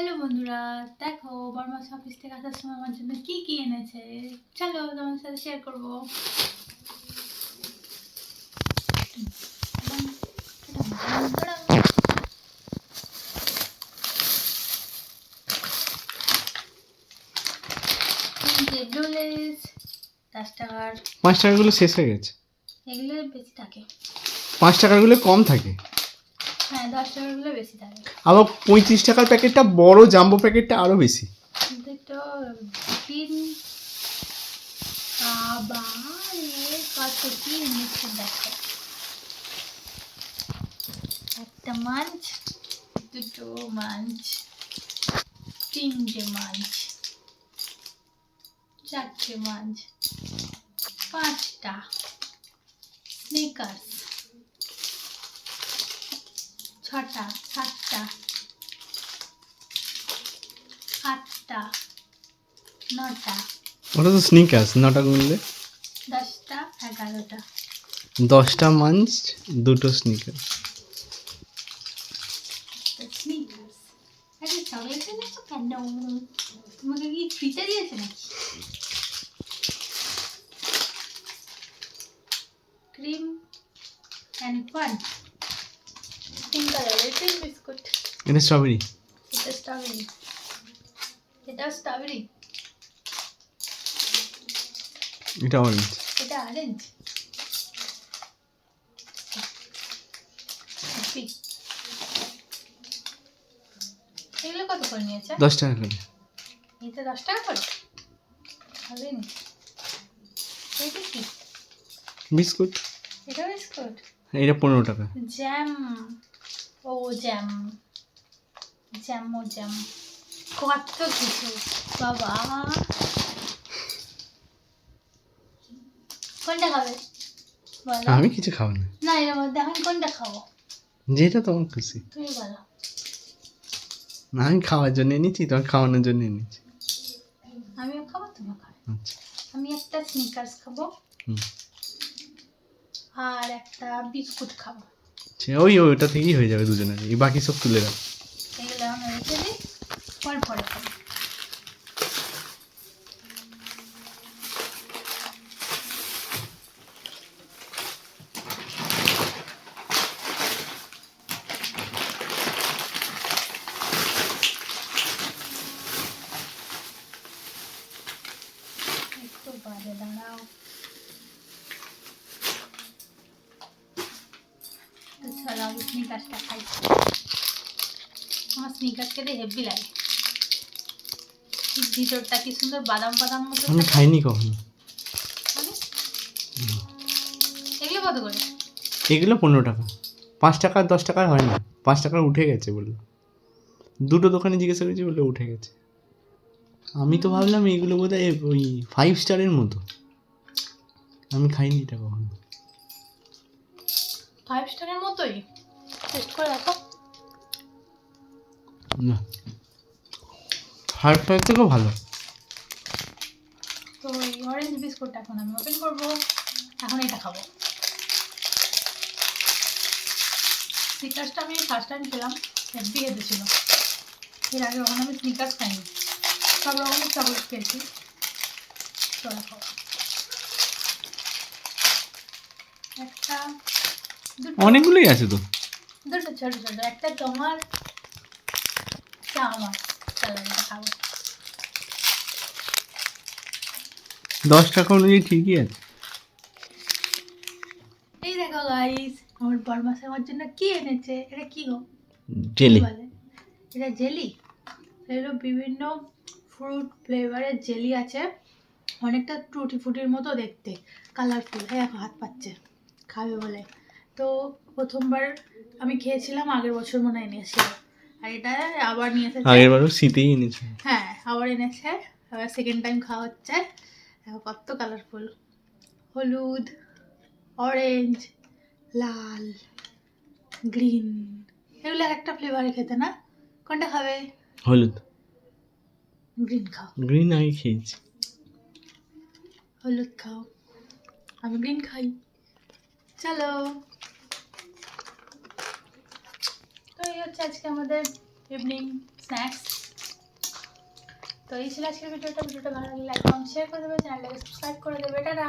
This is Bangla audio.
হ্যালো বন্ধুরা, দেখো বর্মা অফিস থেকে আসার সময় আমার জন্য কি কি এনেছে, চলো তোমার সাথে শেয়ার করবো। ব্লু লেস 10 টাকার। 5 টাকাগুলো শেষ হয়ে গেছে। এগুলো বেশি থাকে। 5 টাকাগুলো কম থাকে। হ্যাঁ, 10 টাকারগুলো বেশি থাকে। আবার 35 টাকার প্যাকেটটা বড় জাম্বো প্যাকেটটা আরো বেশি। দুটো তিন আবার কত কি এনেছে দেখো। একটা মাছ, দুটো মাছ, তিনটে মাছ, চারটে মাছ, 5টা স্নিকার্স, 6টা, 7টা, 8টা, 9টা, ওটা তো স্নিকার্স। 9টা গুনলে 10টা, 11টা। 10টা মাঞ্চ, 2টো স্নিকার্স। স্নিকার্স আরে চকলেট এনেছো কেন? তোমাকে কি ফ্রিতে দিয়েছে নাকি? ক্রিম অ্যান্ড ফান, পিঙ্ক কালারের ক্রিম বিস্কুট। এটা স্ট্রবেরি। এটা স্ট্রবেরি, এটা স্ট্রবেরি, এটা অরেঞ্জ। এটা অরেঞ্জ। এগুলো কত করে নিয়েছে? 10 টাকা করে। এটা 10 টাকা করে? ভালোই নিচ্ছে। এটা কি? বিস্কুট। এটা বিস্কুট। এটা 15 টাকা। জ্যাম, ও জ্যাম, জ্যাম ও জ্যাম, কত কিছু বাবা। কোনটা খাবে বলো? আমি কিছু খাবো না। না, এর মধ্যে এখন কোনটা খাবো? যেটা তোমার খুশি। তুমি বলো। না, আমি খাওয়ার জন্য এনেছি, তোমার খাওয়ানোর জন্য এনেছি। আমিও খাবো, তুমিও খাবে। আচ্ছা। আমি একটা স্নিকার্স খাবো হুম। আর একটা বিস্কুট খাবো। ওটা থেকেই হয়ে যাবে দুজনের। এই বাকি সব তুলে রাখ। এগুলো আমি রেখে দিই, পরে খাবো। একটু বাদে দাঁড়াও। তো চলো আমি স্নিকার্সটা খাই। আমার স্নিকার্স খেতে হেভি লাগে। ভিতরটা কি সুন্দর বাদাম বাদাম মতো। আমি খাইনি কখনো। এগুলো কত করে? এগুলো 15 টাকা। 5 টাকা 10 টাকার হয় না। 5 টাকার উঠে গেছে বললো। 2টো দোকানে জিজ্ঞাসা করেছি, বলে উঠে গেছে। আমি তো ভাবলাম এইগুলো বোধহয় ওই 5 স্টারের মতো। আমি খাইনি এটা কখনো। 5 স্টারের মতোই। টেস্ট করে দেখো। না, 5 স্টারের থেকেও ভালো। তো এই অরেঞ্জ বিস্কুটটা এখন আমি ওপেন করবো। এখন এটা খাবো। স্নিকার্সটা আমি ফার্স্ট টাইম খেলাম, হেভি হেভি ছিল। এর আগে কখনো আমি স্নিকার্স খাইনি, সব রকমের চকলেট খেয়েছি। চলো খাবো। একটা, দুটো, অনেকগুলোই আছে তো। দুটো ছোটো ছোটো, একটা তোমার, একটা আমার। চলো এটা খাবো। 10 টাকা অনুযায়ী ঠিকই আছে। এই দেখো গাইস, আমার বরমাস আমার জন্য কি এনেছে। এটা কি গো? জেলি। বলে এটা জেলি। এগুলো বিভিন্ন ফ্রুট ফ্লেভারের জেলি আছে, অনেকটা টুটি ফুটির মতো দেখতে, কালারফুল। হ্যাঁ, হাত পাচ্ছে খাবে বলে। তো প্রথমবার আমি খেয়েছিলাম আগের বছর মনে হয় এনেছিল, আর এটা আবার নিয়ে এসেছে। আগের বারও শীতেই এনেছে। হ্যাঁ, আবার এনেছে, আবার সেকেন্ড টাইম খাওয়া হচ্ছে। দেখো কত কালারফুল, হলুদ, অরেঞ্জ, লাল, গ্রিন। এগুলো একটা ফ্লেভারে খেতে না? কোনটা খাবে? হলুদ। গ্রিন খাও। গ্রিন আগে খেয়েছি। হলুদ খাও, আমি গ্রিন খাই। চলো। তো এই হচ্ছে আজকে আমাদের ইভিনিং স্ন্যাক্স। তো এই ছিল আজকের ভিডিওটা ভালো লাগলে লাইক কমেন্ট শেয়ার করে দেবে, চ্যানেলটাকে সাবস্ক্রাইব করে দেবে। টাটা।